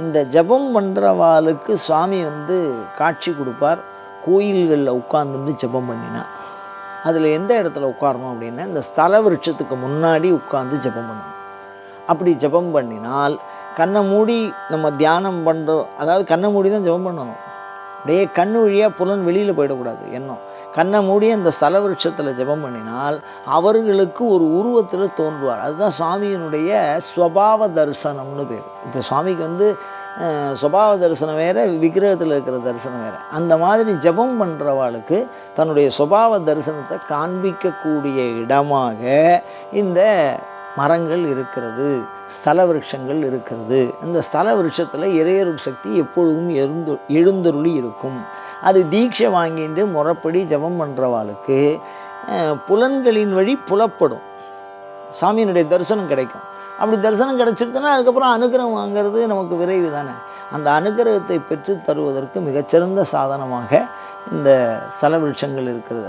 இந்த ஜபம் பண்ணுறவாளுக்கு சுவாமி காட்சி கொடுப்பார். கோயில்களில் உட்கார்ந்துட்டு ஜபம் பண்ணினா அதில் எந்த இடத்துல உட்காரணும் அப்படின்னா இந்த ஸ்தல விருட்சத்துக்கு முன்னாடி உட்கார்ந்து ஜபம் பண்ணணும். அப்படி ஜபம் பண்ணினால் கண்ணை மூடி நம்ம தியானம் பண்ணுறோம், அதாவது கண்ணை மூடி தான் ஜபம் பண்ணணும். அப்படியே கண்ணு வழியாக புலன் வெளியில் போயிடக்கூடாது. எண்ணம் கண்ணை மூடி அந்த ஸ்தல விருட்சத்தில் ஜபம் பண்ணினால் அவர்களுக்கு ஒரு உருவத்தில் தோன்றுவார். அதுதான் சுவாமியினுடைய ஸ்வபாவ தரிசனம்னு பேர். இப்போ சுவாமிக்கு சுபாவ தரிசனம் வேறு, விக்கிரகத்தில் இருக்கிற தரிசனம் வேறு. அந்த மாதிரி ஜபம் பண்ணுறவாளுக்கு தன்னுடைய சுபாவ தரிசனத்தை காண்பிக்கக்கூடிய இடமாக இந்த மரங்கள் இருக்கிறது, ஸ்தல விருட்சங்கள் இருக்கிறது. இந்த ஸ்தல விருட்சத்தில் இறையருள் சக்தி எப்பொழுதும் எழுந்தருளி இருக்கும். அது தீட்சை வாங்கிட்டு முறைப்படி ஜபம் பண்ணுறவாளுக்கு புலன்களின் வழி புலப்படும், சாமியினுடைய தரிசனம் கிடைக்கும். அப்படி தரிசனம் கிடைச்சிருக்குன்னா அதுக்கப்புறம் அனுகிரகம் வாங்கிறது நமக்கு விரைவு தானே. அந்த அனுகிரகத்தை பெற்று தருவதற்கு மிகச்சிறந்த சாதனமாக இந்த ஸ்தல விருட்சங்கள் இருக்கிறது.